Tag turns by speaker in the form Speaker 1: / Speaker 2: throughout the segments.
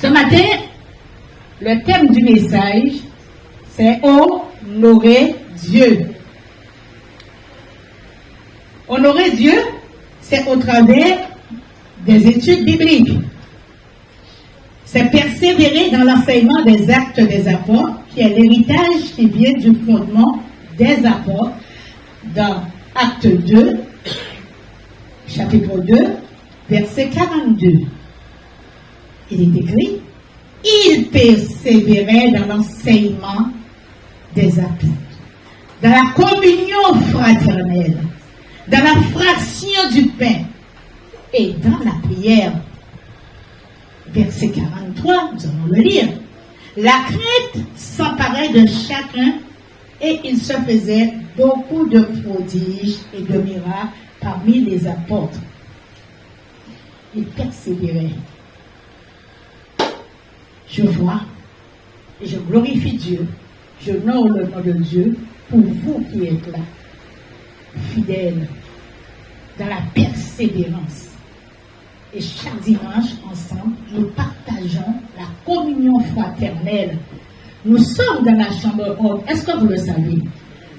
Speaker 1: Ce matin, le thème du message, c'est honorer Dieu. Honorer Dieu, c'est au travers des études bibliques. C'est persévérer dans l'enseignement des actes des apôtres, qui est l'héritage qui vient du fondement des apôtres dans Acte 2, chapitre 2, verset 42. Il est écrit, il persévérait dans l'enseignement des apôtres, dans la communion fraternelle, dans la fraction du pain et dans la prière. Verset 43, nous allons le lire. La crainte s'emparait de chacun et il se faisait beaucoup de prodiges et de miracles parmi les apôtres. Il persévérait. Je vois et je glorifie Dieu. Je honore le nom de Dieu pour vous qui êtes là, fidèles, dans la persévérance. Et chaque dimanche, ensemble, nous partageons la communion fraternelle. Nous sommes dans la chambre haute. Est-ce que vous le savez?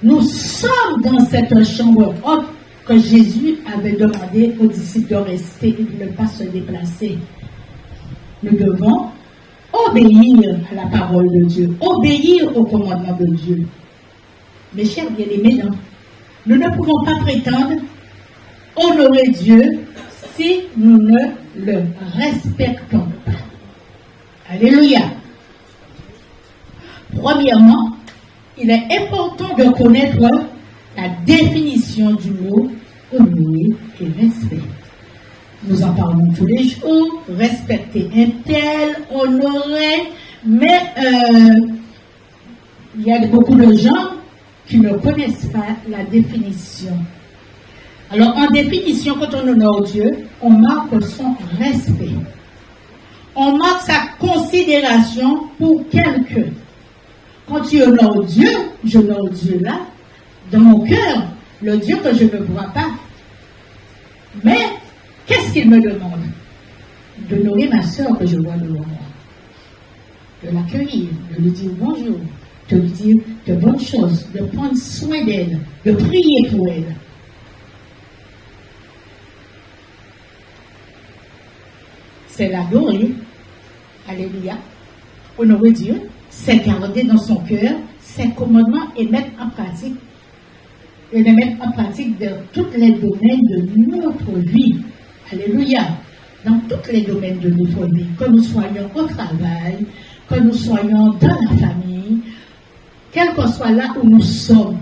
Speaker 1: Nous sommes dans cette chambre haute que Jésus avait demandé aux disciples de rester et de ne pas se déplacer. Nous devons obéir à la parole de Dieu, obéir au commandement de Dieu. Mes chers bien-aimés, nous ne pouvons pas prétendre honorer Dieu si nous ne le respectons pas. Alléluia. Premièrement, il est important de connaître la définition du mot honorer et respect. Nous en parlons tous les jours, respecter un tel, honorer, mais il y a beaucoup de gens qui ne connaissent pas la définition. Alors, en définition, quand on honore Dieu, on marque son respect. On marque sa considération pour quelqu'un. Quand tu honores Dieu, j'honore Dieu là, dans mon cœur, le Dieu que je ne vois pas. Mais, qu'est-ce qu'il me demande? D'honorer ma soeur que je vois devant moi. De l'accueillir, de lui dire bonjour, de lui dire de bonnes choses, de prendre soin d'elle, de prier pour elle. C'est l'adorer, alléluia, honorer Dieu, c'est garder dans son cœur ses commandements et mettre en pratique, dans tous les domaines de notre vie, alléluia, dans tous les domaines de notre vie, que nous soyons au travail, que nous soyons dans la famille, quel que soit là où nous sommes,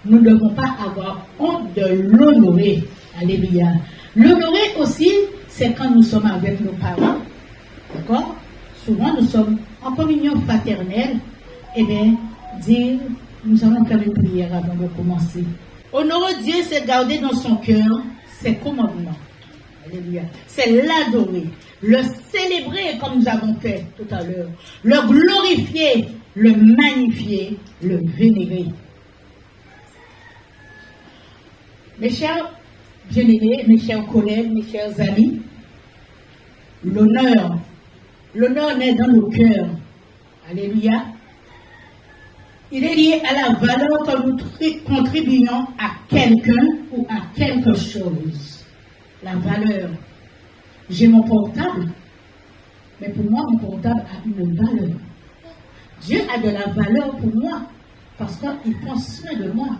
Speaker 1: nous ne devons pas avoir honte de l'honorer, alléluia. L'honorer aussi, c'est quand nous sommes avec nos parents, d'accord? Souvent, nous sommes en communion fraternelle, et bien, dire, nous allons faire une prière avant de commencer. Honorer Dieu, c'est garder dans son cœur ses commandements. Alléluia. C'est l'adorer, le célébrer comme nous avons fait tout à l'heure, le glorifier, le magnifier, le vénérer. Mes chers bien-aimés, mes chers collègues, mes chers amis, l'honneur naît dans nos cœurs. Alléluia. Il est lié à la valeur que nous contribuons à quelqu'un ou à quelque chose. La valeur. J'ai mon portable, mais pour moi, mon portable a une valeur. Dieu a de la valeur pour moi parce qu'il prend soin de moi.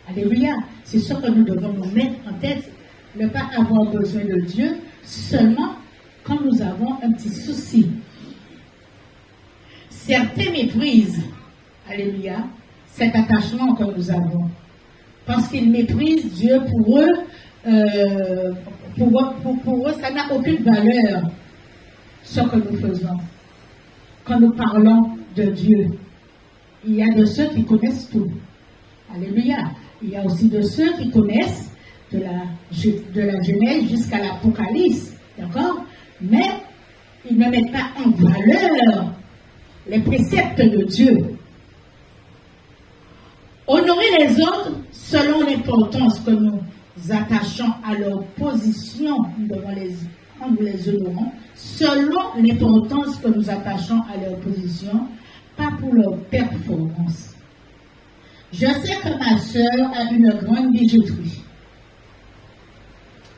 Speaker 1: Alléluia. C'est ce que nous devons nous mettre en tête. Ne pas avoir besoin de Dieu seulement quand nous avons un petit souci. Certains méprisent, alléluia, cet attachement que nous avons. Parce qu'ils méprisent Dieu pour eux, ça n'a aucune valeur, ce que nous faisons. Quand nous parlons de Dieu, il y a de ceux qui connaissent tout. Alléluia. Il y a aussi de ceux qui connaissent de la Genèse jusqu'à l'Apocalypse. D'accord? Mais ils ne mettent pas en valeur les préceptes de Dieu. Honorer les autres selon l'importance que nous attachons à leur position, nous devons les en nous les honorant, selon l'importance que nous attachons à leur position, pas pour leur performance. Je sais que ma sœur a une grande bijouterie.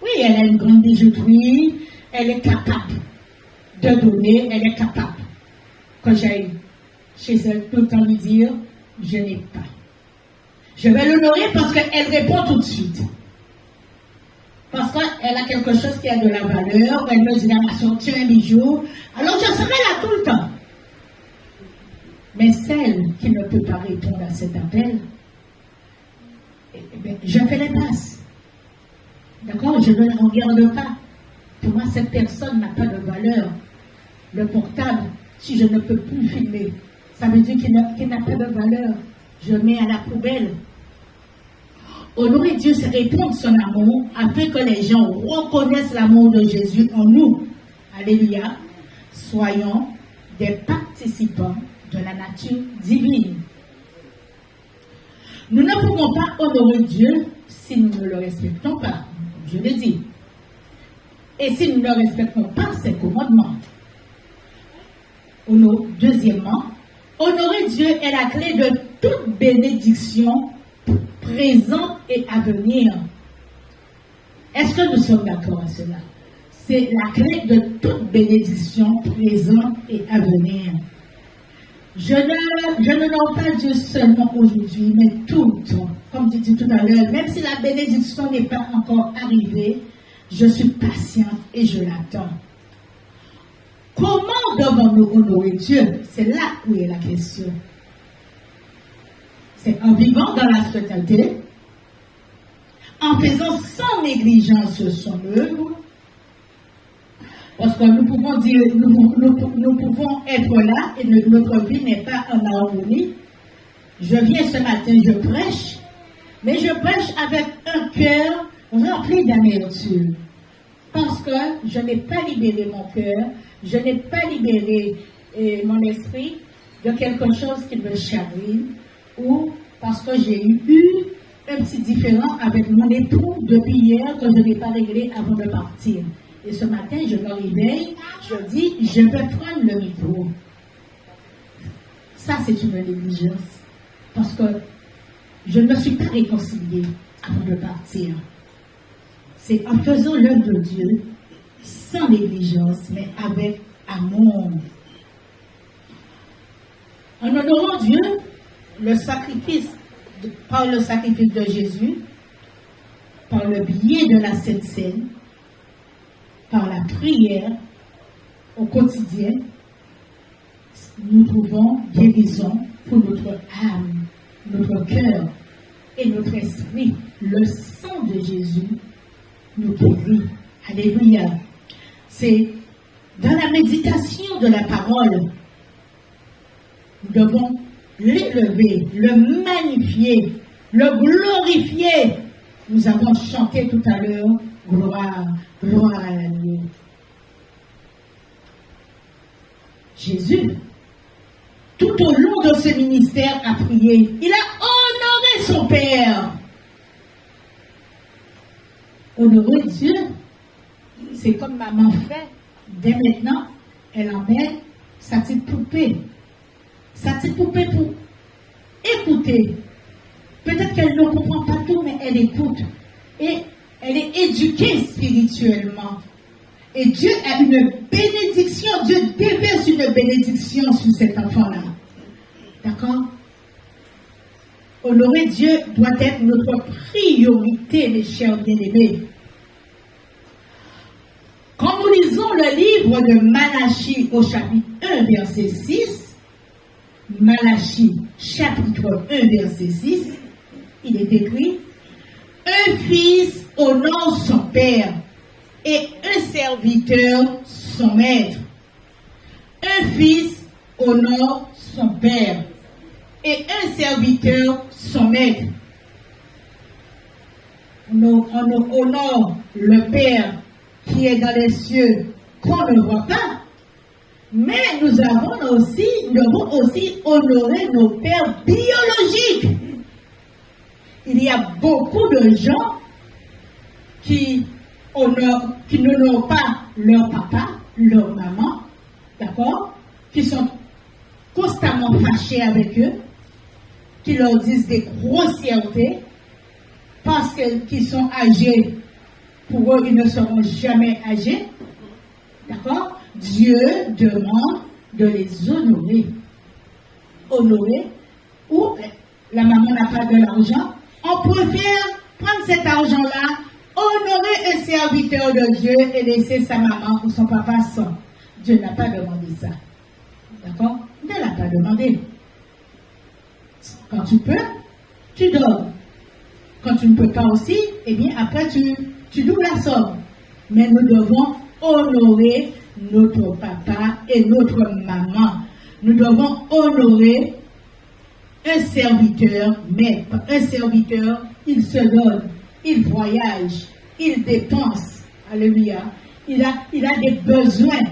Speaker 1: Oui, elle a une grande bijouterie, elle est capable de donner, elle est capable. Quand j'aille chez elle, tout le temps lui dire, je n'ai pas. Je vais l'honorer parce qu'elle répond tout de suite. Parce qu'elle a quelque chose qui a de la valeur, elle me dit, elle m'a sorti un bijou, alors je serai là tout le temps. Mais celle qui ne peut pas répondre à cet appel, eh bien, je fais les passes. D'accord? Je ne la regarde pas. Pour moi, cette personne n'a pas de valeur. Le portable, si je ne peux plus filmer, ça veut dire qu'il n'a pas de valeur. Je mets à la poubelle. Honorer Dieu, c'est répondre son amour afin que les gens reconnaissent l'amour de Jésus en nous. Alléluia. Soyons des participants de la nature divine. Nous ne pouvons pas honorer Dieu si nous ne le respectons pas, comme je l'ai dit. Et si nous ne respectons pas ses commandements. Deuxièmement, honorer Dieu est la clé de toute bénédiction présente et à venir. Est-ce que nous sommes d'accord à cela? C'est la clé de toute bénédiction présente et à venir. Je ne nomme pas Dieu seulement aujourd'hui, mais tout le temps. Comme tu dis tout à l'heure, même si la bénédiction n'est pas encore arrivée, je suis patiente et je l'attends. Comment devons-nous honorer Dieu? C'est là où est la question. C'est en vivant dans la sainteté, en faisant sans négligence son œuvre, parce que nous pouvons dire, nous pouvons être là et notre vie n'est pas en harmonie. Je viens ce matin, je prêche, mais je prêche avec un cœur rempli d'amertume. Parce que je n'ai pas libéré mon cœur, je n'ai pas libéré mon esprit de quelque chose qui me chagrine, ou parce que j'ai eu un petit différend avec mon époux depuis hier que je n'ai pas réglé avant de partir. Et ce matin, je me réveille, je dis, je vais prendre le micro. Ça, c'est une négligence. Parce que je ne me suis pas réconciliée avant de partir. C'est en faisant l'œuvre de Dieu, sans négligence, mais avec amour. En honorant Dieu, par le sacrifice de Jésus, par le biais de la Sainte Seine, par la prière au quotidien, nous trouvons guérison pour notre âme, notre cœur et notre esprit. Le sang de Jésus nous guérit. Alléluia. C'est dans la méditation de la parole, nous devons l'élever, le magnifier, le glorifier. Nous avons chanté tout à l'heure, gloire, gloire à l'agneau. Jésus, tout au long de ce ministère, a prié. Il a honoré son Père. Honorer Dieu, c'est comme maman fait. Dès maintenant, elle en met sa petite poupée. Sa petite poupée pour écouter. Peut-être qu'elle ne comprend pas tout, mais elle écoute. Et elle est éduquée spirituellement. Et Dieu a une bénédiction. Dieu déverse une bénédiction sur cet enfant-là. D'accord? Honorer Dieu doit être notre priorité, mes chers bien-aimés. Quand nous lisons le livre de Malachie au chapitre 1, verset 6, Malachie, chapitre 1, verset 6, il est écrit, un fils honore son père et un serviteur son maître. Un fils honore son père et un serviteur son maître. On honore le Père qui est dans les cieux, qu'on ne voit pas, mais nous devons aussi honorer nos pères biologiques. Il y a beaucoup de gens qui n'honorent pas leur papa, leur maman, d'accord, qui sont constamment fâchés avec eux, qui leur disent des grossièretés, parce qu'ils sont âgés, pour eux, ils ne seront jamais âgés, d'accord? Dieu demande de les honorer. Honorer, ou la maman n'a pas de l'argent, on préfère prendre cet argent-là, honorer un serviteur de Dieu et laisser sa maman ou son papa sans. Dieu n'a pas demandé ça. D'accord? Il ne l'a pas demandé. Quand tu peux, tu donnes. Quand tu ne peux pas aussi, eh bien après tu doubles la somme. Mais nous devons honorer notre papa et notre maman. Nous devons honorer un serviteur, mais un serviteur, il se donne, il voyage, il dépense. Alléluia. Il a des besoins.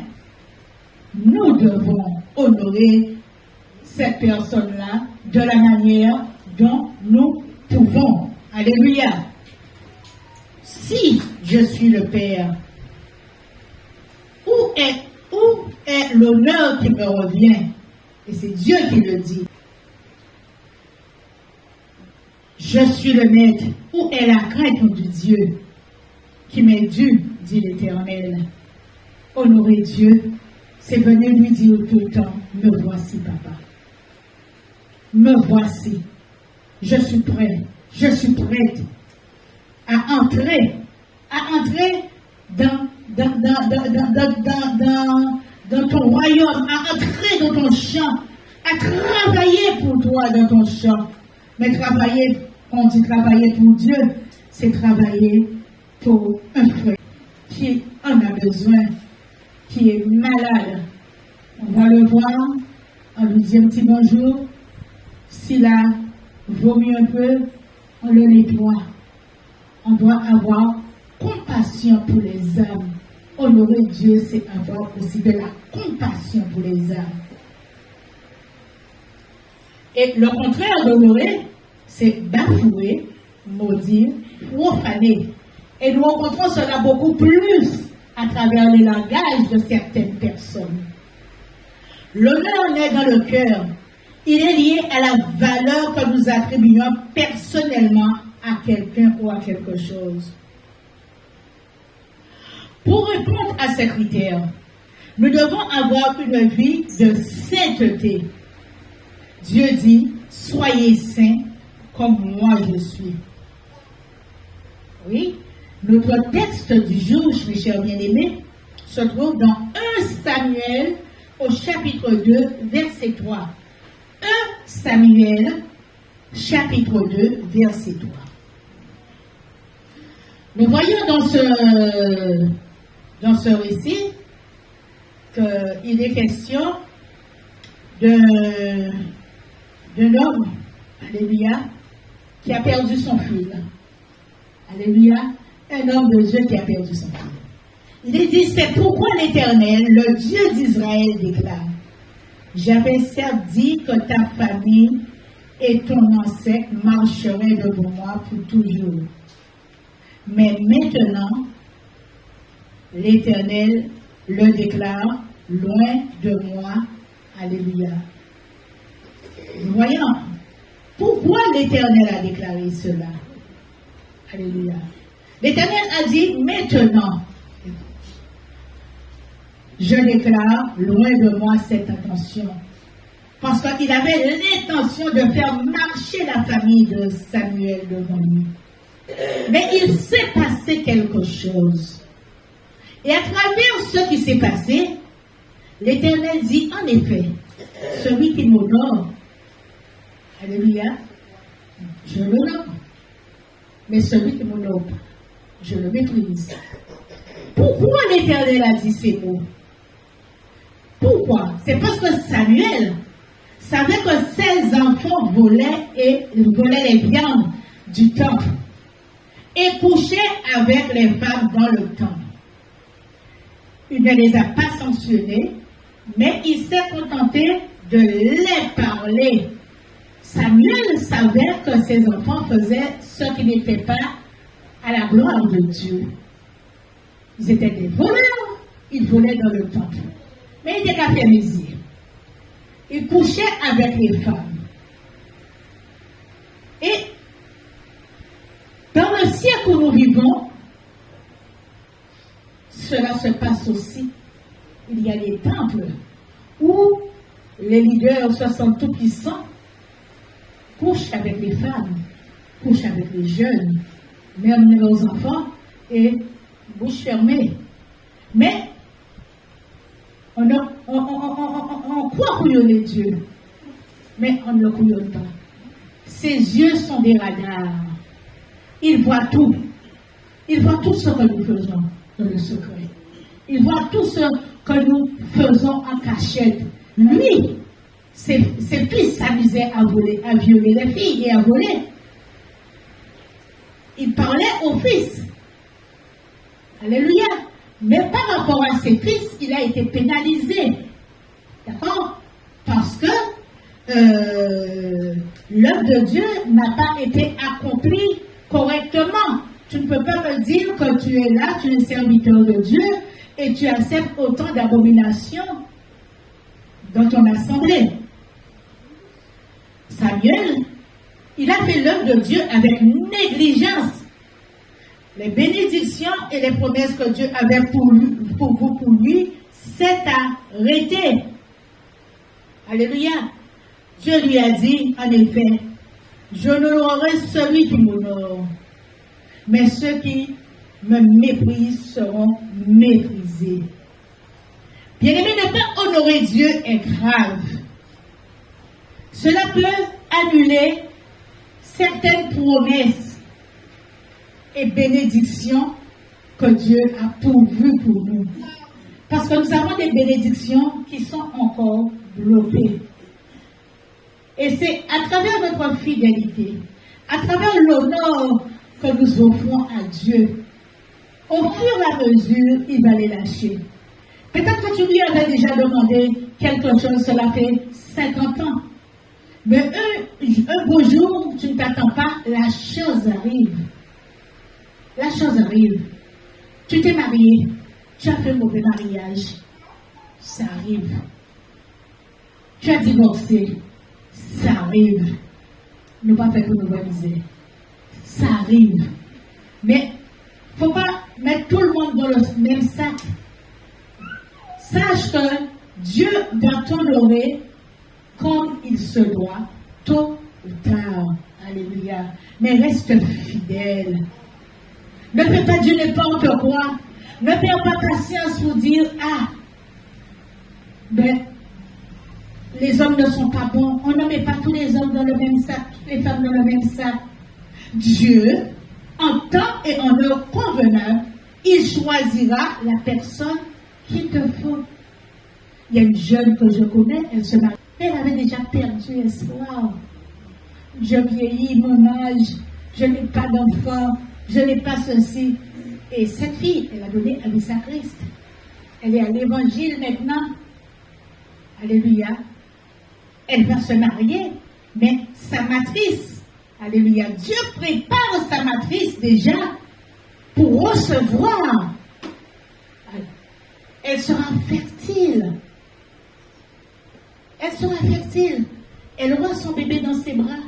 Speaker 1: Nous devons honorer cette personne-là de la manière dont nous pouvons. Alléluia. Si je suis le Père, où est l'honneur qui me revient? Et c'est Dieu qui le dit. Je suis le maître. Où est la crainte du Dieu qui m'est due, dit l'Éternel. Honorer Dieu, c'est venir lui dire tout le temps, me voici, papa. Me voici. Je suis prêt. Je suis prête à entrer dans ton royaume, à entrer dans ton champ, à travailler pour toi dans ton champ. Mais travailler, quand on dit travailler pour Dieu, c'est travailler pour un frère qui en a besoin, qui est malade. On va le voir, on lui dit un petit bonjour. S'il a vomi un peu, on le nettoie. On doit avoir compassion pour les âmes. Honorer Dieu, c'est avoir aussi de la compassion pour les âmes. Et le contraire d'honorer, c'est bafouer, maudire, profaner. Et nous rencontrons cela beaucoup plus à travers les langages de certaines personnes. L'honneur naît dans le cœur. Il est lié à la valeur que nous attribuons personnellement à quelqu'un ou à quelque chose. Pour répondre à ces critères, nous devons avoir une vie de sainteté. Dieu dit, soyez saints comme moi je suis. Oui, notre texte du jour, mes chers bien-aimés, se trouve dans 1 Samuel au chapitre 2, verset 3. 1 Samuel, chapitre 2, verset 3. Nous voyons dans ce récit qu'il est question d'un homme, alléluia, qui a perdu son fils. Alléluia, un homme de Dieu qui a perdu son fils. Il est dit, c'est pourquoi l'Éternel, le Dieu d'Israël, déclare, j'avais certes dit que ta famille et ton ancêtre marcheraient devant moi pour toujours. Mais maintenant, l'Éternel le déclare loin de moi. Alléluia. Voyons, pourquoi l'Éternel a déclaré cela? Alléluia. L'Éternel a dit maintenant, je déclare loin de moi cette intention. Parce qu'il avait l'intention de faire marcher la famille de Samuel devant lui. Mais il s'est passé quelque chose. Et à travers ce qui s'est passé, l'Éternel dit, en effet, celui qui m'honore, alléluia, je l'honore. Mais celui qui m'honore pas, je le méprise. Pourquoi l'Éternel a dit ces mots? Pourquoi? C'est parce que Samuel savait que ses enfants volaient les viandes du temple et couchaient avec les femmes dans le temple. Il ne les a pas sanctionnés, mais il s'est contenté de les parler. Samuel savait que ses enfants faisaient ce qui n'était pas à la gloire de Dieu. Ils étaient des voleurs, il volait dans le temple. Mais il était qu'à faire mes yeux. Il couchait avec les femmes. Et dans le siècle où nous vivons, cela se passe aussi. Il y a des temples où les leaders se sentent tout puissants, couchent avec les femmes, couchent avec les jeunes, même leurs enfants, et bouche fermée. Mais on croit couillonner Dieu, mais on ne le couillonne pas. Ses yeux sont des radars. Il voit tout. Il voit tout ce que nous faisons dans le secret. Il voit tout ce que nous faisons en cachette. Lui, ses fils s'amusaient à voler, à violer les filles et à voler. Il parlait aux fils. Alléluia. Mais par rapport à ses fils, il a été pénalisé. D'accord? Parce que l'œuvre de Dieu n'a pas été accomplie correctement. Tu ne peux pas me dire que tu es là, tu es serviteur de Dieu et tu acceptes autant d'abominations dans ton assemblée. Samuel, il a fait l'œuvre de Dieu avec négligence. Les bénédictions et les promesses que Dieu avait pour lui, s'est arrêté. Alléluia. Dieu lui a dit, en effet, je n'honorerai celui qui m'honore, mais ceux qui me méprisent seront méprisés. Bien-aimé, ne pas honorer Dieu est grave. Cela peut annuler certaines promesses et bénédictions que Dieu a pourvues pour nous. Parce que nous avons des bénédictions qui sont encore bloquées. Et c'est à travers notre fidélité, à travers l'honneur que nous offrons à Dieu, au fur et à mesure, il va les lâcher. Peut-être que tu lui avais déjà demandé quelque chose, cela fait 50 ans. Mais un beau jour, tu ne t'attends pas, la chose arrive. La chose arrive. Tu t'es marié, tu as fait un mauvais mariage. Ça arrive. Tu as divorcé. Ça arrive. Ne pas faire que nous misère. Ça arrive. Mais il ne faut pas mettre tout le monde dans le même sac. Sache que Dieu va t'honorer comme il se doit, tôt ou tard. Alléluia. Mais reste fidèle. Ne fais pas Dieu n'importe quoi. Ne perds pas patience pour dire, ah, ben, les hommes ne sont pas bons. On ne met pas tous les hommes dans le même sac, toutes les femmes dans le même sac. Dieu, en temps et en heure convenable, il choisira la personne qu'il te faut. Il y a une jeune que je connais, elle se marie. Elle avait déjà perdu espoir. Je vieillis, mon âge, je n'ai pas d'enfant, je n'ai pas ceci. Et cette fille, elle a donné la vie à Christ. Elle est à l'évangile maintenant. Alléluia. Elle va se marier, mais sa matrice, alléluia, Dieu prépare sa matrice déjà pour recevoir. Elle sera fertile. Elle sera fertile. Elle aura son bébé dans ses bras.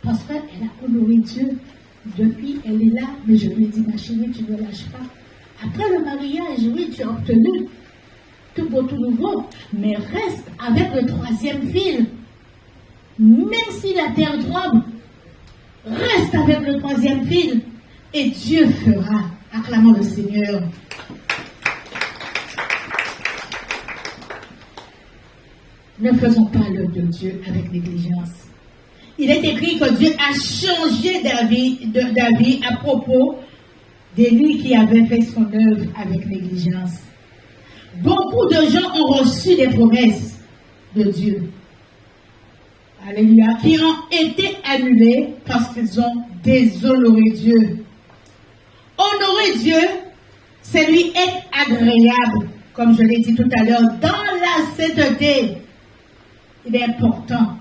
Speaker 1: Parce qu'elle a honoré Dieu. Depuis, elle est là. Mais je lui ai dit, ma chérie, tu ne lâches pas. Après le mariage, oui, tu as obtenu tout beau, tout nouveau. Mais reste avec le troisième fil. Même si la terre tremble, reste avec le troisième fil. Et Dieu fera. Acclamons le Seigneur. Ne faisons pas l'œuvre de Dieu avec négligence. Il est écrit que Dieu a changé d'avis à propos de lui qui avait fait son œuvre avec négligence. Beaucoup de gens ont reçu des promesses de Dieu. Alléluia. Qui ont été annulées parce qu'ils ont déshonoré Dieu. Honorer Dieu, c'est lui être agréable, comme je l'ai dit tout à l'heure, dans la sainteté. Il est important.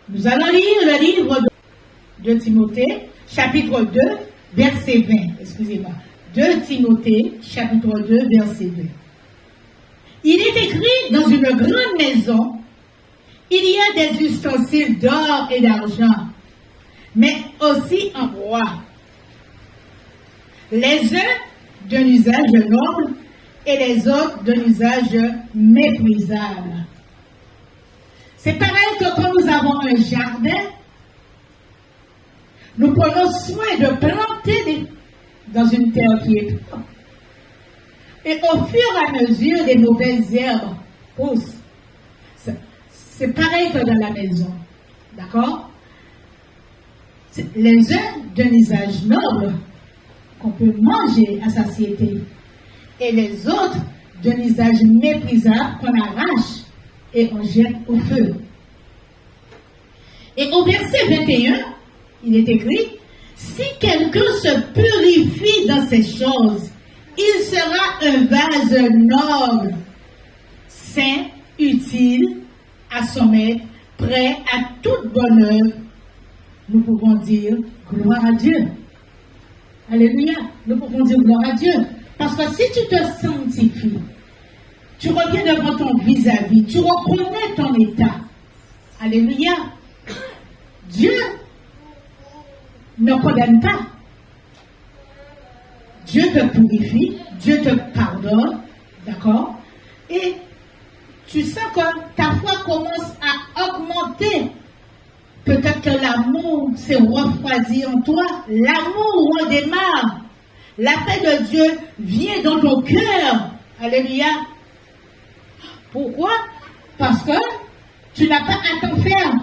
Speaker 1: Nous allons lire le livre de Timothée, chapitre 2, verset 20. Excusez-moi. 2 Timothée, chapitre 2, verset 2. Il est écrit dans une grande maison, il y a des ustensiles d'or et d'argent, mais aussi en bois. Les uns d'un usage noble et les autres d'un usage méprisable. C'est pareil que quand nous avons un jardin, nous prenons soin de planter dans une terre qui est propre. Et au fur et à mesure, les mauvaises herbes poussent. C'est pareil que dans la maison. D'accord? Les uns d'un usage noble qu'on peut manger à satiété. Et les autres d'un usage méprisable qu'on arrache et on jette au feu. Et au verset 21, il est écrit, si quelqu'un se purifie dans ces choses, il sera un vase noble, saint, utile, à son maître, prêt à toute bonne œuvre. Nous pouvons dire gloire à Dieu. Alléluia. Nous pouvons dire gloire à Dieu. Parce que si tu te sanctifies, tu reviens devant ton vis-à-vis, tu reconnais ton état. Alléluia. Dieu ne condamne pas. Dieu te purifie, Dieu te pardonne, d'accord? Et tu sens que ta foi commence à augmenter. Peut-être que l'amour s'est refroidi en toi. L'amour redémarre. La paix de Dieu vient dans ton cœur. Alléluia. Pourquoi? Parce que tu n'as pas à t'en faire.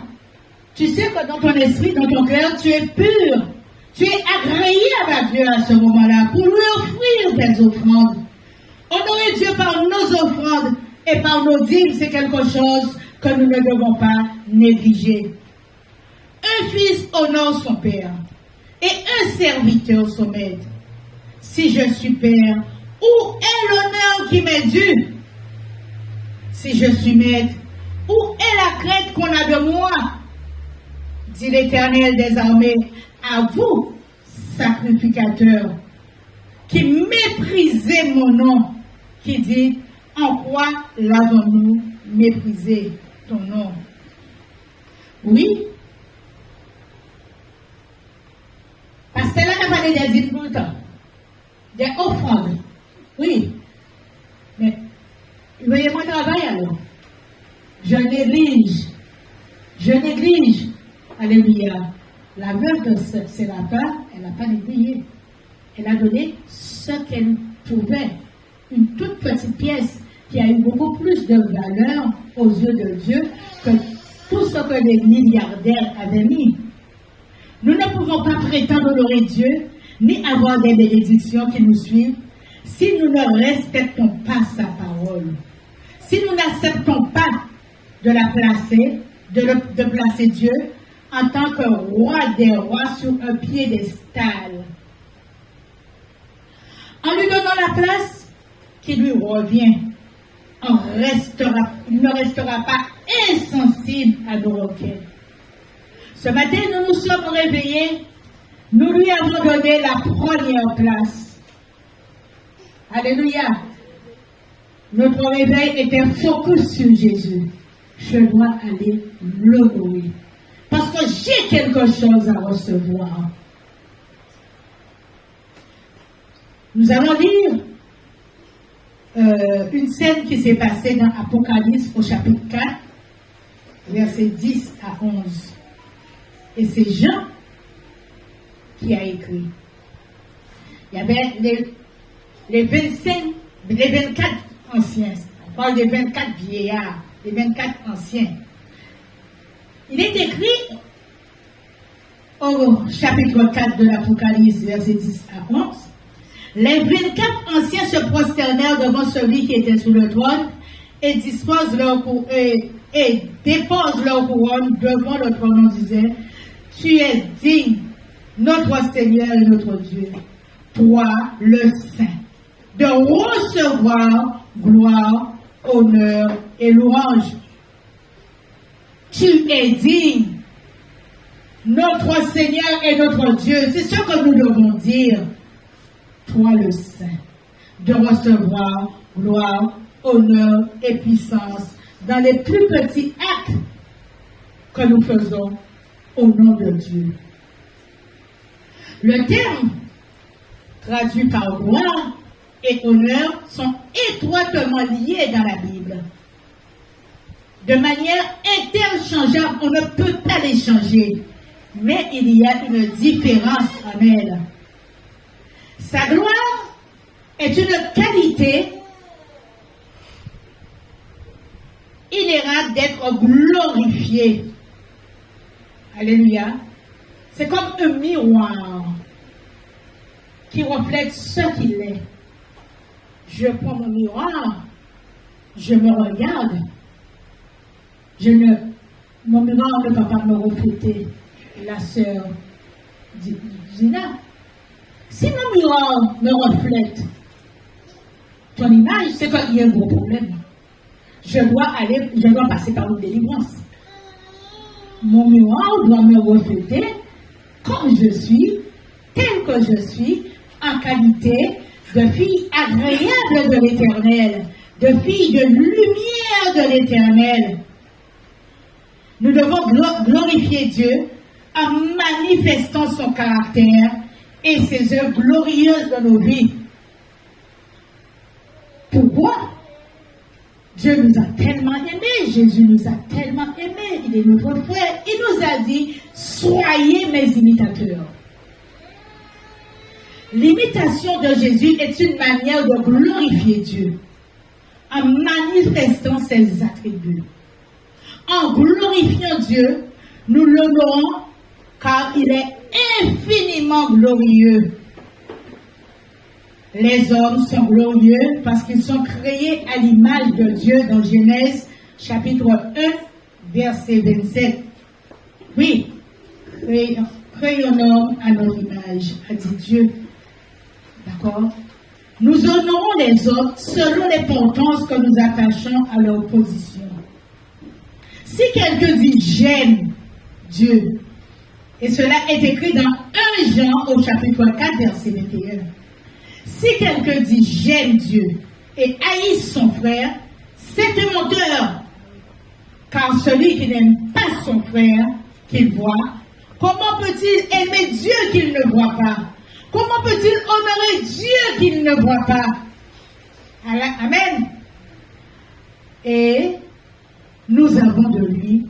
Speaker 1: Tu sais que dans ton esprit, dans ton cœur, tu es pur. Tu es agréable à Dieu à ce moment-là pour lui offrir tes offrandes. Honorer Dieu par nos offrandes et par nos dîmes, c'est quelque chose que nous ne devons pas négliger. Un fils honore son père et un serviteur son maître. Si je suis père, où est l'honneur qui m'est dû? Si je suis maître, où est la crainte qu'on a de moi? Dit l'Éternel des armées, à vous, sacrificateurs, qui méprisez mon nom, qui dit, en quoi l'avons-nous méprisé ton nom? Oui. Parce que là, on a parlé des dîmes tout le temps, des offrandes. Oui. Mais, voyez mon travail alors. Je néglige. Alléluia. La veuve de Séraphin, elle n'a pas négligé. Elle a donné ce qu'elle pouvait. Une toute petite pièce qui a eu beaucoup plus de valeur aux yeux de Dieu que tout ce que les milliardaires avaient mis. Nous ne pouvons pas prétendre honorer Dieu, ni avoir des bénédictions qui nous suivent, si nous ne respectons pas sa parole. Si nous n'acceptons pas de la placer, de placer Dieu en tant que roi des rois sur un piédestal. En lui donnant la place qui lui revient, il ne restera pas insensible à nos requêtes. Ce matin, nous nous sommes réveillés, nous lui avons donné la première place. Alléluia. Notre réveil était focus sur Jésus. Je dois aller l'honorer. Parce que j'ai quelque chose à recevoir. Nous allons lire une scène qui s'est passée dans Apocalypse au chapitre 4, versets 10 à 11. Et c'est Jean qui a écrit. Il y avait les 24 anciens. On parle des 24 vieillards, les 24 anciens. Il est écrit au chapitre 4 de l'Apocalypse, versets 10 à 11. Les 24 anciens se prosternèrent devant celui qui était sur le trône et déposent leur couronne devant le trône en disant, tu es digne, notre Seigneur et notre Dieu, toi le Saint, de recevoir gloire, honneur et louange. Tu es digne, notre Seigneur et notre Dieu. C'est ce que nous devons dire. toi le Saint, de recevoir gloire, honneur et puissance dans les plus petits actes que nous faisons au nom de Dieu. Le terme traduit par gloire et honneur sont étroitement liés dans la Bible. De manière interchangeable, on ne peut pas les changer, mais il y a une différence en elles. Sa gloire est une qualité inhérente d'être glorifié. Alléluia. C'est comme un miroir qui reflète ce qu'il est. Je prends mon miroir, je me regarde. Mon miroir ne va pas me refléter la sœur Gina. Si mon miroir me reflète ton image, c'est qu'il y a un gros problème. Je dois passer par une délivrance. Mon miroir doit me refléter comme je suis, tel que je suis, en qualité de fille agréable de l'Éternel, de fille de lumière de l'Éternel. Nous devons glorifier Dieu en manifestant son caractère et ses œuvres glorieuses dans nos vies. Pourquoi? Dieu nous a tellement aimés, Jésus nous a tellement aimés, il est notre frère. Il nous a dit, soyez mes imitateurs. L'imitation de Jésus est une manière de glorifier Dieu en manifestant ses attributs. En glorifiant Dieu, nous l'honorons car il est infiniment glorieux. Les hommes sont glorieux parce qu'ils sont créés à l'image de Dieu dans Genèse chapitre 1, verset 27. Oui, créons l'homme à notre image, a dit Dieu. D'accord? Nous honorons les hommes selon l'importance que nous attachons à leur position. Si quelqu'un dit j'aime Dieu, et cela est écrit dans 1 Jean au chapitre 4, verset 21. Si quelqu'un dit j'aime Dieu et haït son frère, c'est un menteur. Car celui qui n'aime pas son frère qu'il voit, comment peut-il aimer Dieu qu'il ne voit pas? Comment peut-il honorer Dieu qu'il ne voit pas? Amen. Et nous avons de lui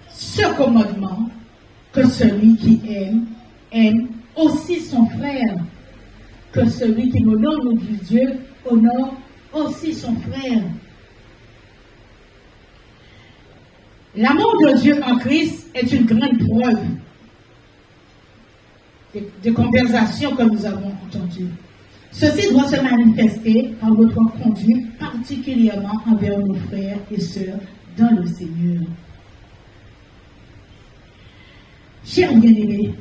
Speaker 1: ce commandement que celui qui aime aussi son frère. Que celui qui m'honore, nous dit Dieu, honore aussi son frère. L'amour de Dieu en Christ est une grande preuve des conversations que nous avons entendues. Ceci doit se manifester par notre conduite, particulièrement envers nos frères et sœurs dans le Seigneur. Chers bien-aimés,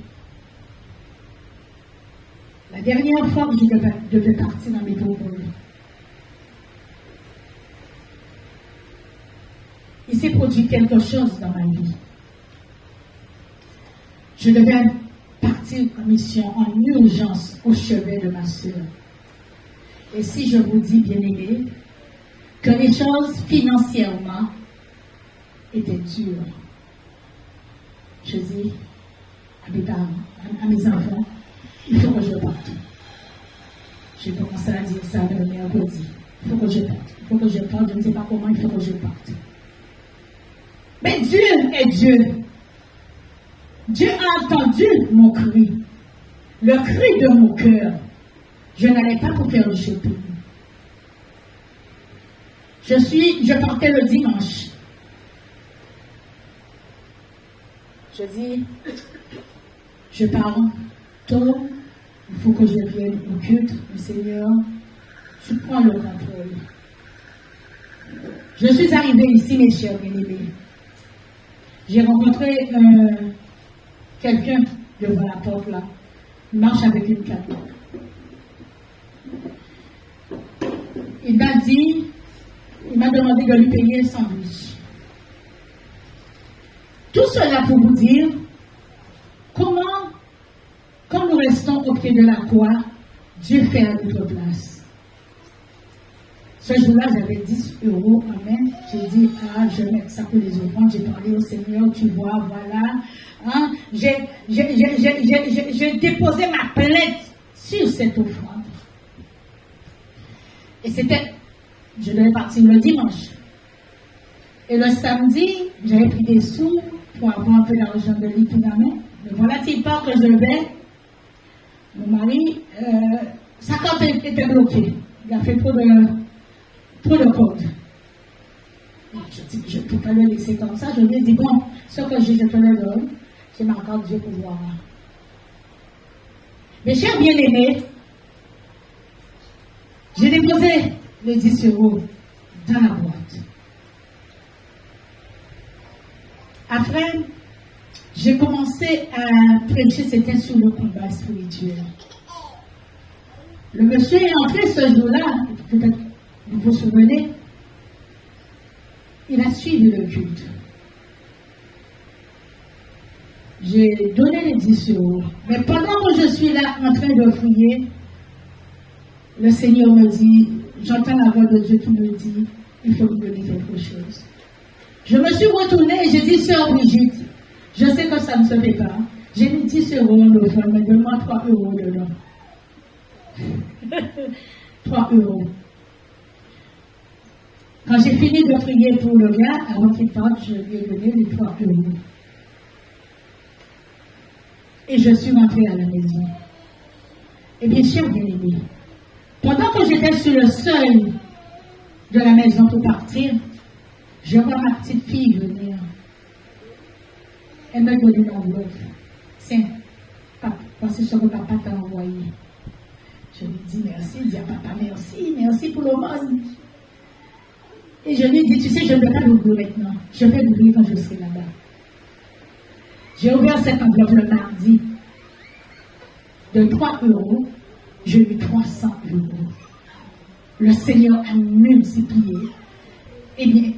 Speaker 1: la dernière fois que je devais partir dans mes propos, il s'est produit quelque chose dans ma vie. Je devais partir en mission en urgence au chevet de ma sœur. Et si je vous dis, bien-aimés, que les choses financièrement étaient dures, je dis à mes enfants, il faut que je parte. J'ai commencé à dire ça le mercredi. Il faut que je parte. Il faut que je parte. Je ne sais pas comment, il faut que je parte. Mais Dieu est Dieu. Dieu a entendu mon cri. Le cri de mon cœur. Je n'allais pas pour faire le shopping. Je partais le dimanche. Je dis, je pars tôt. Il faut que je vienne au culte du Seigneur. Tu prends le contrôle. Je suis arrivée ici, mes chers bien-aimés. J'ai rencontré quelqu'un devant la porte là. Il marche avec une capote. Il m'a demandé de lui payer un sandwich. Tout cela pour vous dire comment, quand nous restons au pied de la croix, Dieu fait à notre place. Ce jour-là, j'avais 10 €. Amen. J'ai dit, je vais mettre ça pour les offrandes. J'ai parlé au Seigneur, tu vois, voilà. Hein? J'ai déposé ma plainte sur cette offrande. Et c'était, je devais partir le dimanche. Et le samedi, j'avais pris des sous pour avoir un peu d'argent de l'épidémie. Mais voilà, il part que je vais. Mon mari, sa carte était bloquée. Il a fait trop de code. Je dis que je ne peux pas le laisser comme ça. Je lui ai dit, bon, ce que j'ai, je te le donne. J'ai ma carte Dieu pour voir. Mes chers bien-aimés, j'ai déposé les 10 € dans la boîte. Après, j'ai commencé à prêcher, c'était sur le combat spirituel. Le monsieur est entré ce jour-là, peut-être vous vous souvenez, il a suivi le culte. J'ai donné les 10 €. Mais pendant que je suis là en train de prier, le Seigneur me dit, j'entends la voix de Dieu qui me dit, il faut vous donner quelque chose. Je me suis retournée et j'ai dit, sœur Brigitte, je sais que ça ne se fait pas. J'ai mis 10 € en offrande, mais donne-moi 3 € dedans. 3 €. Quand j'ai fini de prier pour le gars, avant qu'il parte, je lui ai donné les 3 €. Et je suis rentrée à la maison. Eh bien, chers bien-aimés, pendant que j'étais sur le seuil de la maison pour partir, je vois ma petite fille venir. Elle m'a donné une enveloppe. Tiens, voici ce que papa t'a envoyé. Je lui dis merci, il dit à papa merci pour le monde. Et je lui dis, tu sais, je ne vais pas l'ouvrir maintenant. Je vais l'ouvrir quand je serai là-bas. J'ai ouvert cette enveloppe le mardi. De 3 €, j'ai eu 300 €. Le Seigneur a multiplié. Eh bien,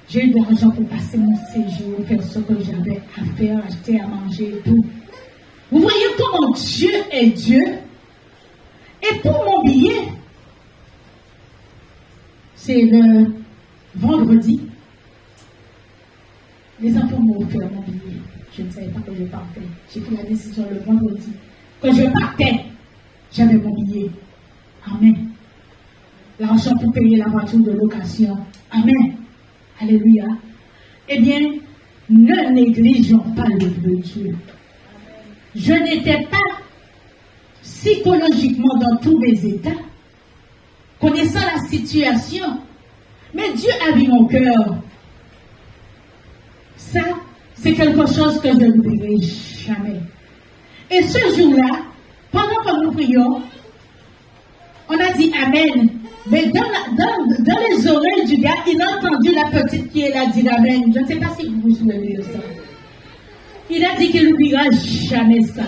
Speaker 1: j'ai eu de l'argent pour passer mon séjour, faire ce que j'avais à faire, acheter à manger et tout. Vous voyez comment Dieu est Dieu? Et pour mon billet, c'est le vendredi. Les enfants m'ont offert mon billet. Je ne savais pas que je partais. J'ai pris la décision le vendredi. Quand je partais, j'avais mon billet. Amen. L'argent pour payer la voiture de location. Amen. Alléluia. Eh bien, ne négligeons pas l'œuvre de Dieu. Je n'étais pas psychologiquement dans tous mes états, connaissant la situation, mais Dieu a vu mon cœur. Ça, c'est quelque chose que je n'oublierai jamais. Et ce jour-là, pendant que nous prions, on a dit Amen. Mais dans les oreilles du gars, il a entendu la petite qui est là dire Amen. Je ne sais pas si vous vous souvenez de ça. Il a dit qu'il n'oubliera jamais ça.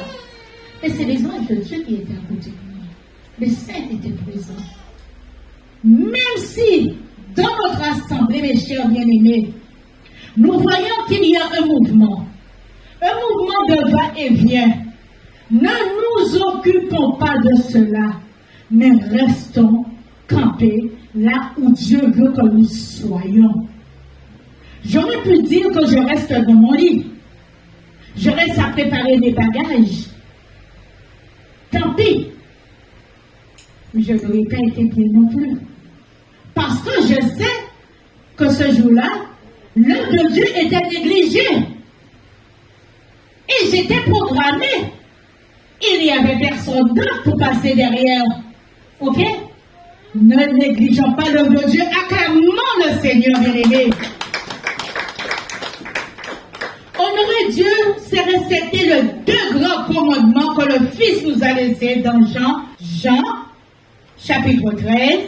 Speaker 1: Et c'est les anges de Dieu qui étaient à côté de nous. Les saints étaient présents. Même si, dans notre assemblée, mes chers bien-aimés, nous voyons qu'il y a un mouvement de va-et-vient. Ne nous occupons pas de cela, mais restons campés là où Dieu veut que nous soyons. J'aurais pu dire que je reste dans mon lit. Je reste à préparer mes bagages. Tant pis. Mais je n'aurais pas été bien non plus. Parce que je sais que ce jour-là, l'œuvre de Dieu était négligée. Et j'étais programmée. Il n'y avait personne d'autre pour passer derrière. Ok? Ne négligeons pas l'œuvre de Dieu. Acclamons le Seigneur bien-aimé. Honorer Dieu, c'est respecter le 2 grands commandements que le Fils nous a laissés dans Jean, chapitre 13,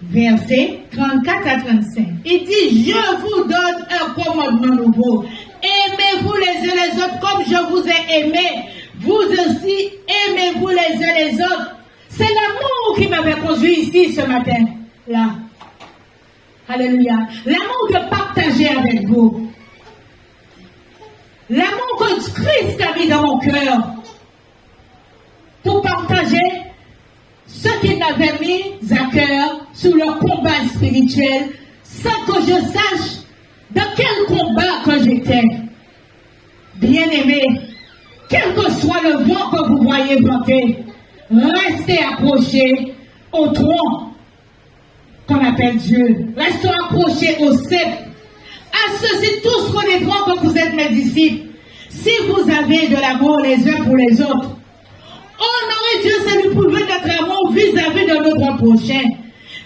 Speaker 1: versets 34 à 35. Il dit, je vous donne un commandement nouveau. Aimez-vous les uns les autres comme je vous ai aimé. Vous aussi, aimez-vous les uns les autres. C'est l'amour qui m'avait conduit ici ce matin. Là. Alléluia. L'amour de partager avec vous. L'amour que Christ a mis dans mon cœur. Pour partager ce qu'ils m'avaient mis à cœur sur leur combat spirituel, sans que je sache dans quel combat que j'étais. Bien-aimés, quel que soit le vent que vous voyez vanter, restez accrochés au tronc qu'on appelle Dieu. Restez accrochés au cep. À ceux-ci tous connaîtront que vous êtes mes disciples, si vous avez de l'amour les uns pour les autres. Honorer Dieu, c'est lui prouver notre amour vis-à-vis de notre prochain.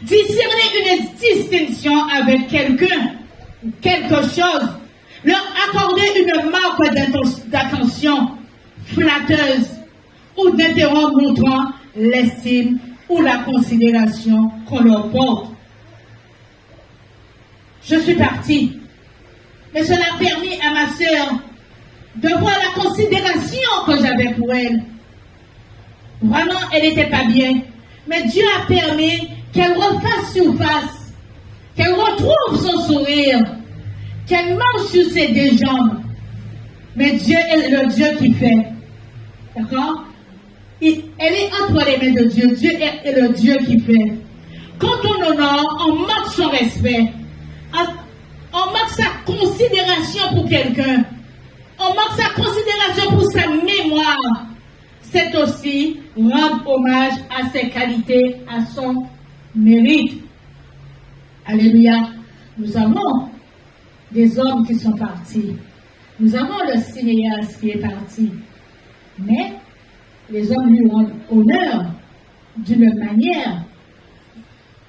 Speaker 1: Discerner une distinction avec quelqu'un, quelque chose, leur accorder une marque d'attention flatteuse ou d'intérêt montrant l'estime ou la considération qu'on leur porte. Je suis partie, mais cela a permis à ma sœur de voir la considération que j'avais pour elle. Vraiment, elle n'était pas bien, mais Dieu a permis qu'elle refasse surface, qu'elle retrouve son sourire, qu'elle marche sur ses deux jambes. Mais Dieu est le Dieu qui fait. D'accord? Elle est entre les mains de Dieu. Dieu est le Dieu qui fait. Quand on honore, on marque son respect. On marque sa considération pour quelqu'un. On marque sa considération pour sa mémoire. C'est aussi rendre hommage à ses qualités, à son mérite. Alléluia. Nous avons des hommes qui sont partis. Nous avons le cinéaste qui est parti. Mais les hommes lui rendent honneur d'une manière.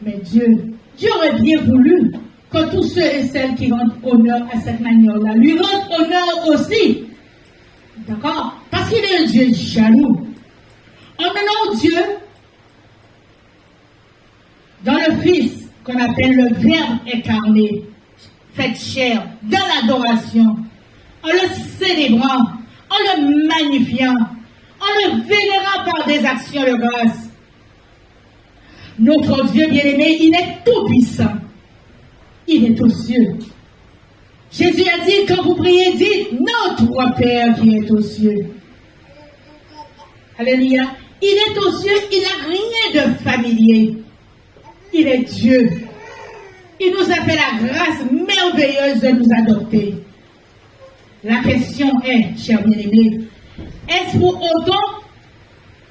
Speaker 1: Mais Dieu aurait bien voulu que tous ceux et celles qui rendent honneur à cette manière-là lui rendent honneur aussi. D'accord? Parce qu'il est un Dieu jaloux. En menant Dieu dans le Fils, qu'on appelle le Verbe incarné, fait chair, dans l'adoration, en le célébrant, en le magnifiant, en le vénérant par des actions de grâce. Notre Dieu bien-aimé, il est tout puissant. Il est aux cieux. Jésus a dit, quand vous priez, dites, notre Père qui est aux cieux. Alléluia. Il est aux cieux, il n'a rien de familier. Il est Dieu. Il nous a fait la grâce merveilleuse de nous adopter. La question est, chers bien-aimés, est-ce pour autant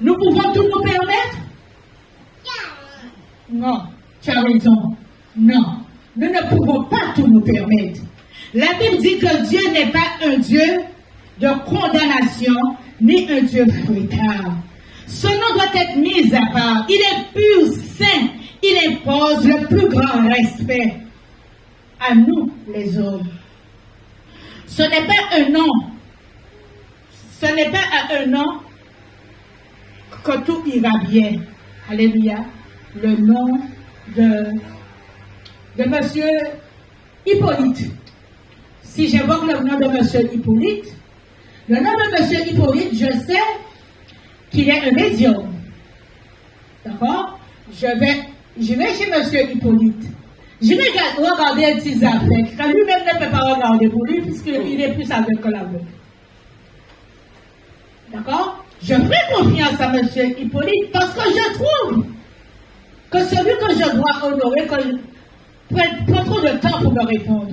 Speaker 1: nous pouvons tout nous permettre? Non, tu as raison. Non, nous ne pouvons pas tout nous permettre. La Bible dit que Dieu n'est pas un Dieu de condamnation, ni un Dieu fruitard. Son nom doit être mis à part. Il est pur, saint. Il impose le plus grand respect à nous, les hommes. Ce n'est pas un nom. Ce n'est pas à un nom que tout ira bien. Alléluia. Le nom de Monsieur Hippolyte. Si j'évoque le nom de Monsieur Hippolyte, le nom de Monsieur Hippolyte, je sais qu'il est un médium. D'accord? Je vais chez Monsieur Hippolyte. Je vais regarder un petit affaires. Quand lui-même ne peut pas regarder pour lui, puisqu'il est plus aveugle que l'aveugle. D'accord? Je ferai confiance à Monsieur Hippolyte parce que je trouve que celui que je dois honorer prend trop de temps pour me répondre.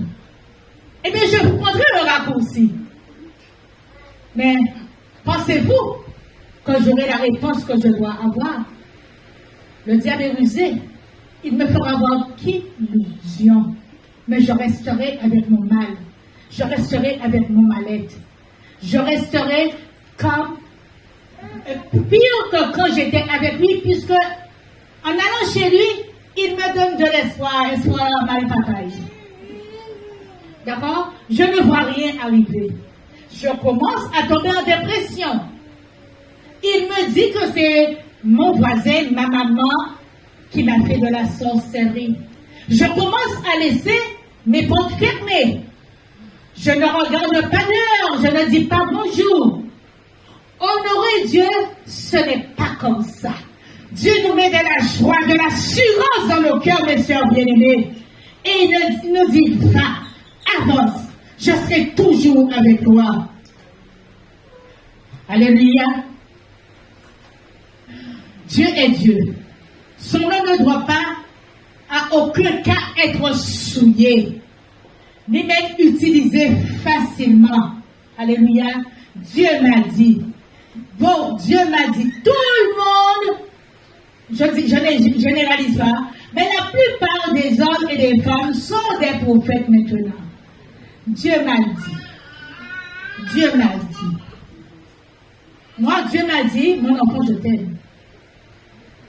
Speaker 1: Eh bien, je vous prendrai le raccourci. Mais pensez-vous que j'aurai la réponse que je dois avoir? Le diable est rusé. Il me fera avoir qu'illusion. Mais je resterai avec mon mal. Je resterai avec mon mal-être. Je resterai comme pire que quand j'étais avec lui, puisque en allant chez lui, il me donne de l'espoir, espoir mal bataille. D'accord? Je ne vois rien arriver. Je commence à tomber en dépression. Il me dit que c'est mon voisin, ma maman, qui m'a fait de la sorcellerie. Je commence à laisser mes portes fermées. Je ne regarde pas l'heure, je ne dis pas bonjour. Honorer Dieu, ce n'est pas comme ça. Dieu nous met de la joie, de l'assurance dans nos cœurs, mes sœurs bien-aimées. Et il nous dit, va, avance, je serai toujours avec toi. Alléluia. Dieu est Dieu. Son nom ne doit pas, à aucun cas, être souillé, ni même utilisé facilement. Alléluia. Dieu m'a dit. Bon, Dieu m'a dit. Tout le monde, je ne généralise pas, mais la plupart des hommes et des femmes sont des prophètes maintenant. Dieu m'a dit. Dieu m'a dit. Moi, Dieu m'a dit, mon enfant, je t'aime.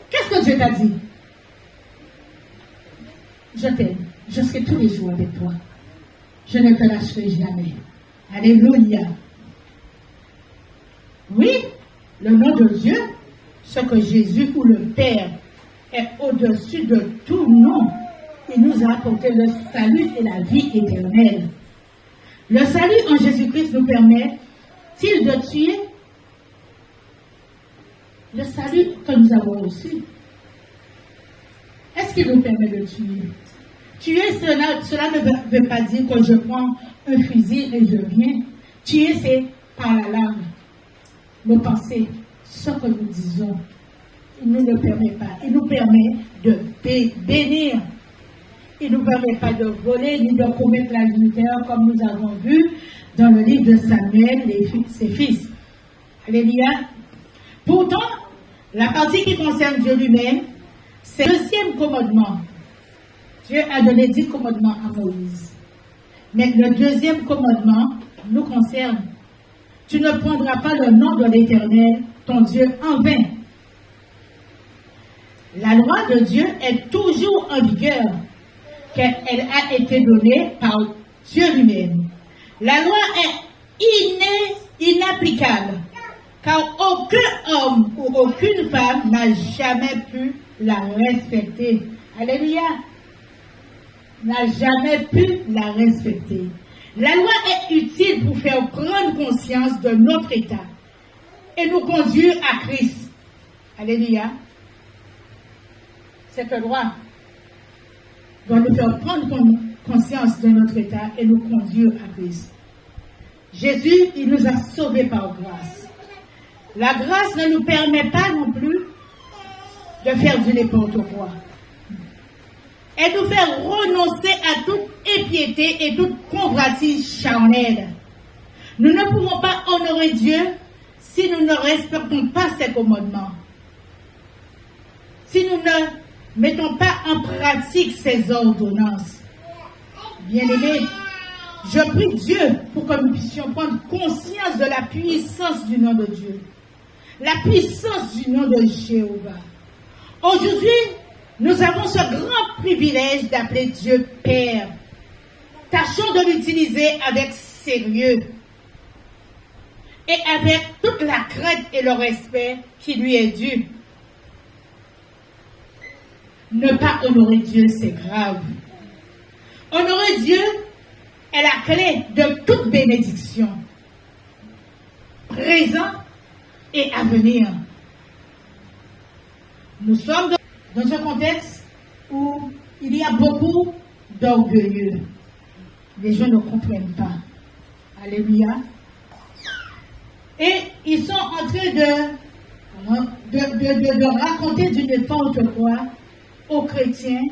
Speaker 1: Qu'est-ce que Dieu t'a dit? Je t'aime. Je serai tous les jours avec toi. Je ne te lâcherai jamais. Alléluia. Oui, le nom de Dieu, ce que Jésus ou le Père est au-dessus de tout nom. Il nous a apporté le salut et la vie éternelle. Le salut en Jésus-Christ nous permet-il de tuer? Le salut que nous avons reçu, est-ce qu'il nous permet de tuer? Tuer, cela ne veut pas dire que je prends un fusil et je viens. Tuer, c'est par la langue, nos pensées, ce que nous disons. Il ne nous le permet pas. Il nous permet de bénir. Il ne nous permet pas de voler ni de commettre l'adultère comme nous avons vu dans le livre de Samuel et ses fils. Alléluia. Pourtant, la partie qui concerne Dieu lui-même, c'est le deuxième commandement. Dieu a donné 10 commandements à Moïse. Mais le deuxième commandement nous concerne. Tu ne prendras pas le nom de l'Éternel, ton Dieu, en vain. La loi de Dieu est toujours en vigueur, car elle a été donnée par Dieu lui-même. La loi est inapplicable, car aucun homme ou aucune femme n'a jamais pu la respecter. Alléluia. N'a jamais pu la respecter. La loi est utile pour faire prendre conscience de notre état et nous conduire à Christ. Alléluia. Cette loi doit nous faire prendre conscience de notre état et nous conduire à Christ. Jésus, il nous a sauvés par grâce. La grâce ne nous permet pas non plus de faire du n'importe quoi. Elle nous fait renoncer à toute impiété et toute convoitise charnelle. Nous ne pouvons pas honorer Dieu si nous ne respectons pas ses commandements. Si nous ne mettons pas en pratique ses ordonnances. Bien-aimés, je prie Dieu pour que nous puissions prendre conscience de la puissance du nom de Dieu. La puissance du nom de Jéhovah. Aujourd'hui, nous avons ce grand privilège d'appeler Dieu Père. Tâchons de l'utiliser avec sérieux et avec toute la crainte et le respect qui lui est dû. Ne pas honorer Dieu, c'est grave. Honorer Dieu est la clé de toute bénédiction, présent et à venir. Nous sommes dans un contexte où il y a beaucoup d'orgueilleux. Les gens ne comprennent pas. Alléluia. Et ils sont en train de raconter du n'importe quoi aux chrétiens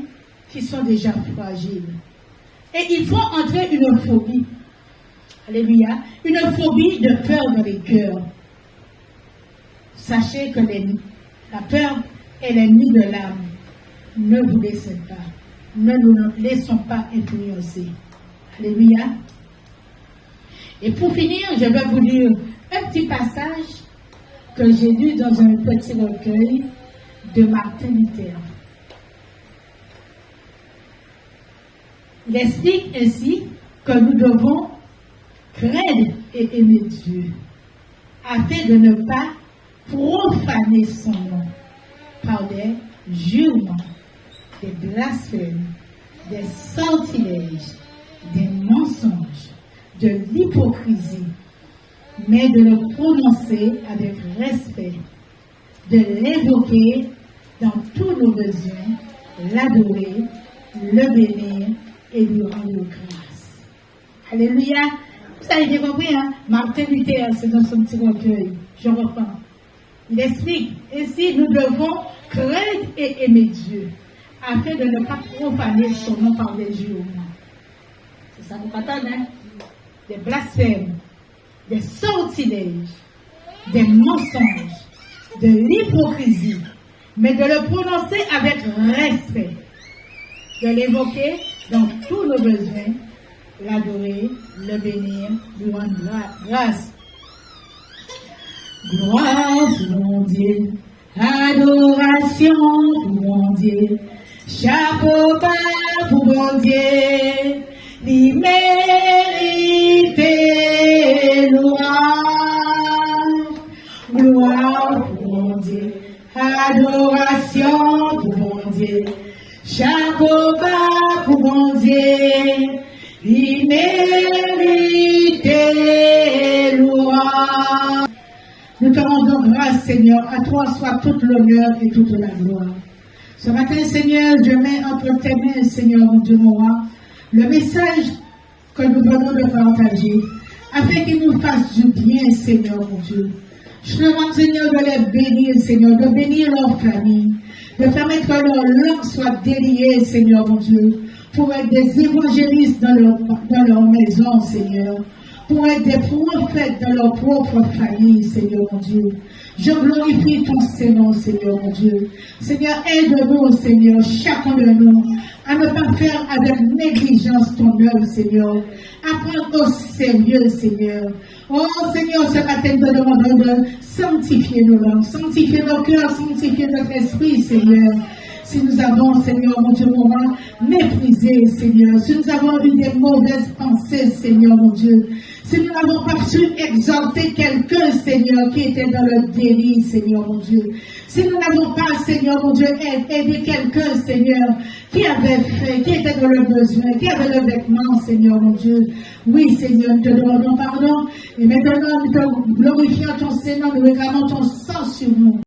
Speaker 1: qui sont déjà fragiles. Et ils font entrer une phobie. Alléluia. Une phobie de peur dans les cœurs. Sachez que la peur est l'ennemi de l'âme. Ne vous laissez pas. Ne nous laissons pas influencer. Alléluia. Et pour finir, je vais vous lire un petit passage que j'ai lu dans un petit recueil de Martin Luther. Il explique ainsi que nous devons craindre et aimer Dieu, afin de ne pas profaner son nom par des jugements, des blasphèmes, des sortilèges, des mensonges, de l'hypocrisie, mais de le prononcer avec respect, de l'évoquer dans tous nos besoins, l'adorer, le bénir et lui rendre grâce. Alléluia. Vous avez bien compris, hein? Martin Luther, c'est dans son petit recueil. Je reprends. Il explique, ainsi nous devons craindre et aimer Dieu, afin de ne pas profaner son nom par des jugements. C'est ça, vous comprenez, hein? Des blasphèmes, des sortilèges, des mensonges, de l'hypocrisie, mais de le prononcer avec respect, de l'évoquer dans tous nos besoins, l'adorer, le bénir, lui rendre grâce. Gloire pour mon Dieu, adoration pour mon Dieu, chapeau bas pour mon Dieu, l'immérité louange. Gloire pour mon Dieu, adoration pour mon Dieu, chapeau bas pour mon Dieu, l'immérité louange. Nous te rendons grâce, Seigneur. À toi soit toute l'honneur et toute la gloire. Ce matin, Seigneur, je mets entre tes mains, Seigneur, mon Dieu, mon roi, le message que nous venons de partager, afin qu'il nous fasse du bien, Seigneur, mon Dieu. Je te demande, Seigneur, de les bénir, Seigneur, de bénir leur famille, de permettre que leur langue soit déliée, Seigneur, mon Dieu, pour être des évangélistes dans leur maison, Seigneur, pour être des prophètes dans leur propre famille, Seigneur mon Dieu. Je glorifie ton Seigneur, Seigneur mon Dieu. Seigneur, aide-nous, Seigneur, chacun de nous, à ne pas faire avec négligence ton œuvre, Seigneur. À prendre au sérieux, Seigneur. Oh Seigneur, ce matin, nous te demandons de sanctifier nos langues, sanctifier nos cœurs, sanctifier notre esprit, Seigneur. Si nous avons, Seigneur, mon Dieu, mon roi, méprisé, Seigneur, si nous avons eu des mauvaises pensées, Seigneur, mon Dieu, si nous n'avons pas su exalter quelqu'un, Seigneur, qui était dans le délit, Seigneur, mon Dieu, si nous n'avons pas, Seigneur, mon Dieu, aidé quelqu'un, Seigneur, qui avait fait, qui était dans le besoin, qui avait le vêtement, Seigneur, mon Dieu, oui, Seigneur, nous te demandons pardon, et maintenant nous te glorifions ton Seigneur, nous réclamons ton sang sur nous.